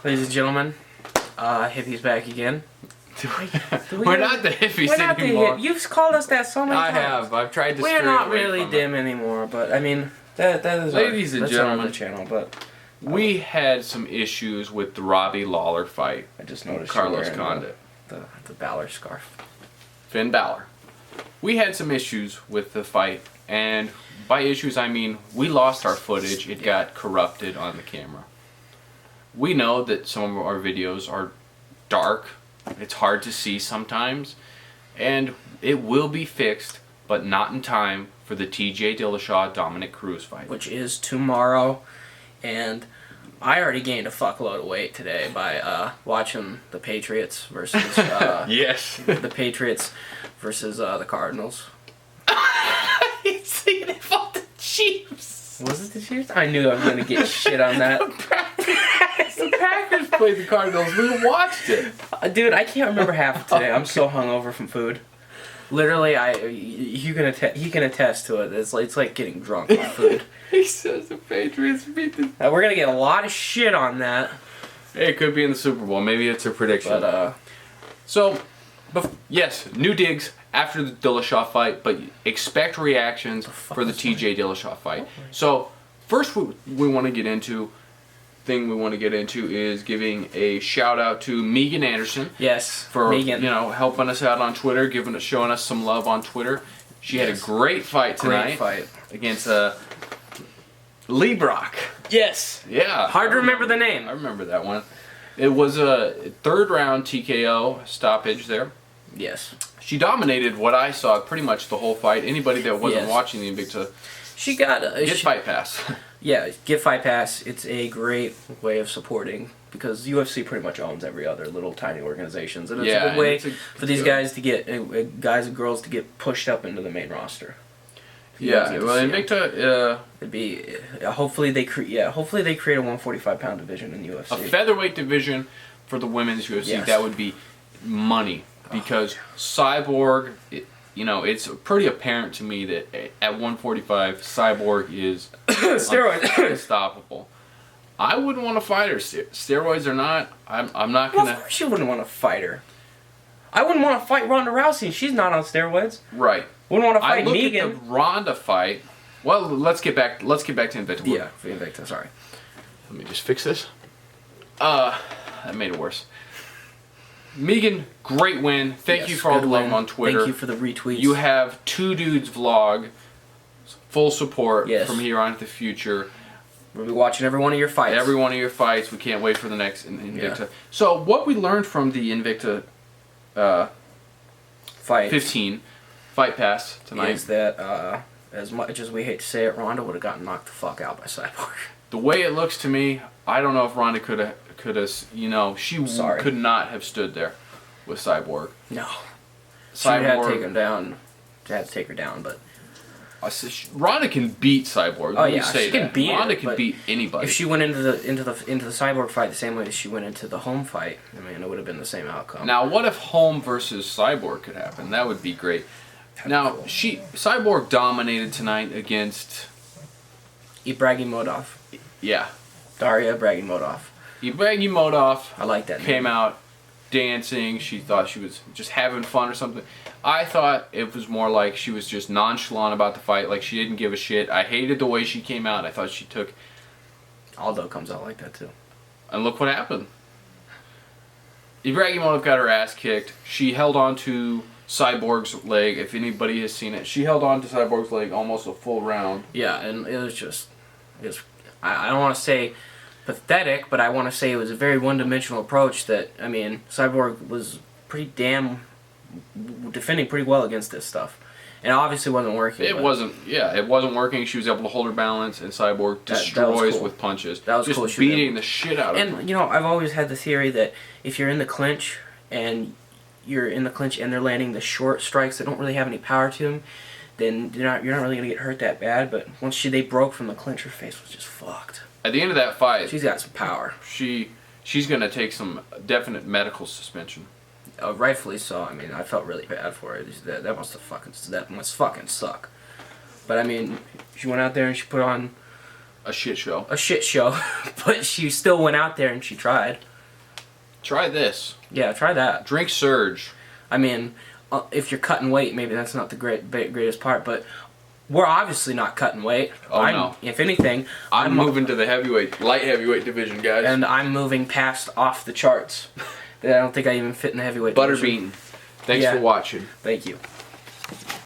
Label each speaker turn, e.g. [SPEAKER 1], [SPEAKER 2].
[SPEAKER 1] Ladies and gentlemen, Hippie's back again.
[SPEAKER 2] We're not the hippies
[SPEAKER 1] We're not
[SPEAKER 2] anymore.
[SPEAKER 1] You've called us that so many
[SPEAKER 2] I
[SPEAKER 1] times.
[SPEAKER 2] have. I've tried to.
[SPEAKER 1] We're
[SPEAKER 2] stray
[SPEAKER 1] not
[SPEAKER 2] away
[SPEAKER 1] really
[SPEAKER 2] from
[SPEAKER 1] dim anymore, but I mean that is
[SPEAKER 2] Ladies and
[SPEAKER 1] that's
[SPEAKER 2] gentlemen,
[SPEAKER 1] our other channel. But
[SPEAKER 2] we had some issues with the Robbie Lawler fight.
[SPEAKER 1] I just noticed
[SPEAKER 2] Carlos
[SPEAKER 1] you're wearing
[SPEAKER 2] Condit,
[SPEAKER 1] the Balor scarf.
[SPEAKER 2] Finn Balor. We had some issues with the fight, and by issues I mean we lost our footage. It got corrupted on the camera. We know that some of our videos are dark. It's hard to see sometimes, and it will be fixed, but not in time for the TJ Dillashaw Dominic Cruz fight,
[SPEAKER 1] which is tomorrow. And I already gained a fuckload of weight today by watching the Patriots versus
[SPEAKER 2] yes,
[SPEAKER 1] the Patriots versus the Cardinals.
[SPEAKER 2] See, they fought the Chiefs.
[SPEAKER 1] Was it the Chiefs? I knew I was gonna get shit on that.
[SPEAKER 2] The Packers played the Cardinals. We watched it.
[SPEAKER 1] Dude, I can't remember half of today. I'm so hungover from food. Literally, he can attest to it. It's like getting drunk on food.
[SPEAKER 2] He says the Patriots beat the...
[SPEAKER 1] We're gonna get a lot of shit on that.
[SPEAKER 2] Hey, it could be in the Super Bowl. Maybe it's a prediction.
[SPEAKER 1] But,
[SPEAKER 2] yes, new digs after the Dillashaw fight, but expect reactions for the TJ Dillashaw fight. So, first we want to get into... is giving a shout out to Megan Anderson.
[SPEAKER 1] Yes,
[SPEAKER 2] for
[SPEAKER 1] Megan.
[SPEAKER 2] Helping us out on Twitter, showing us some love on Twitter. She had a great fight tonight.
[SPEAKER 1] Great fight
[SPEAKER 2] against Lee Brock.
[SPEAKER 1] Yes.
[SPEAKER 2] Yeah.
[SPEAKER 1] Hard to remember the name.
[SPEAKER 2] I remember that one. It was a third round TKO stoppage there.
[SPEAKER 1] Yes.
[SPEAKER 2] She dominated what I saw pretty much the whole fight. Anybody that wasn't watching the Invicta,
[SPEAKER 1] she got
[SPEAKER 2] get Fight Pass.
[SPEAKER 1] Yeah, get Fight Pass. It's a great way of supporting because UFC pretty much owns every other little tiny organizations, and it's a good way for these guys to get guys and girls to get pushed up into the main roster.
[SPEAKER 2] Yeah, well, Invicta,
[SPEAKER 1] it'd be hopefully they create a 145-pound division in UFC.
[SPEAKER 2] A featherweight division for the women's UFC.
[SPEAKER 1] Yes.
[SPEAKER 2] That would be money because Cyborg. It's pretty apparent to me that at 145, Cyborg is unstoppable. I wouldn't want to fight her. Steroids or not, I'm not gonna.
[SPEAKER 1] Well, of course you wouldn't want to fight her. I wouldn't want to fight Ronda Rousey. She's not on steroids.
[SPEAKER 2] Right.
[SPEAKER 1] Wouldn't want to fight
[SPEAKER 2] Megan.
[SPEAKER 1] Megan.
[SPEAKER 2] At the Ronda fight. Well, let's get back to Invicta.
[SPEAKER 1] Yeah, Invicta. Sorry.
[SPEAKER 2] Let me just fix this. That made it worse. Megan, great win. Thank you for all the love on Twitter.
[SPEAKER 1] Thank you for the retweets.
[SPEAKER 2] You have Two Dudes Vlog, full support from here on to the future.
[SPEAKER 1] We'll be watching every one of your fights.
[SPEAKER 2] Every one of your fights. We can't wait for the next Invicta. Yeah. So what we learned from the Invicta
[SPEAKER 1] fight
[SPEAKER 2] 15 Fight Pass tonight
[SPEAKER 1] is that as much as we hate to say it, Ronda would have gotten knocked the fuck out by Cyborg.
[SPEAKER 2] The way it looks to me, I don't know if Ronda could have. She could not have stood there with Cyborg.
[SPEAKER 1] No. She had to take him down. She had to take her down, but
[SPEAKER 2] Ronda can beat Cyborg.
[SPEAKER 1] Oh yeah, she can beat
[SPEAKER 2] Ronda
[SPEAKER 1] her,
[SPEAKER 2] can beat anybody.
[SPEAKER 1] If she went into the Cyborg fight the same way as she went into the home fight, I mean, it would have been the same outcome.
[SPEAKER 2] Now, what if home versus Cyborg could happen? That would be great. Now, Cyborg dominated tonight against
[SPEAKER 1] Ibragimov.
[SPEAKER 2] Yeah.
[SPEAKER 1] Daria Ibragimov.
[SPEAKER 2] Ibragimov.
[SPEAKER 1] I like that name.
[SPEAKER 2] Came out dancing. She thought she was just having fun or something. I thought it was more like she was just nonchalant about the fight, like she didn't give a shit. I hated the way she came out. I thought she took...
[SPEAKER 1] Aldo comes out like that too.
[SPEAKER 2] And look what happened. Ibragimov got her ass kicked. She held on to Cyborg's leg. If anybody has seen it, she held on to Cyborg's leg almost a full round.
[SPEAKER 1] Yeah, and it was I don't want to say pathetic, but I want to say it was a very one-dimensional approach that, I mean, Cyborg was defending pretty well against this stuff. And it obviously wasn't working.
[SPEAKER 2] It wasn't working. She was able to hold her balance, and Cyborg destroys with punches.
[SPEAKER 1] That was
[SPEAKER 2] just
[SPEAKER 1] cool.
[SPEAKER 2] Beating the shit out of her.
[SPEAKER 1] And, I've always had the theory that if you're in the clinch, and they're landing the short strikes that don't really have any power to them, then you're not really going to get hurt that bad. But once they broke from the clinch, her face was just fucked.
[SPEAKER 2] At the end of that fight,
[SPEAKER 1] she's got some power.
[SPEAKER 2] She's going to take some definite medical suspension.
[SPEAKER 1] Rightfully so. I mean, I felt really bad for her. That must fucking suck. But I mean, she went out there and she put on
[SPEAKER 2] A shit show.
[SPEAKER 1] a shit show, but she still went out there and she tried.
[SPEAKER 2] Try this.
[SPEAKER 1] Yeah, try that.
[SPEAKER 2] Drink Surge.
[SPEAKER 1] I mean, if you're cutting weight, maybe that's not the greatest part, but we're obviously not cutting weight.
[SPEAKER 2] Oh, no.
[SPEAKER 1] If anything,
[SPEAKER 2] I'm moving to the light heavyweight division, guys.
[SPEAKER 1] and I'm moving past off the charts. I don't think I even fit in the heavyweight division.
[SPEAKER 2] Butterbean. Thanks for watching.
[SPEAKER 1] Thank you.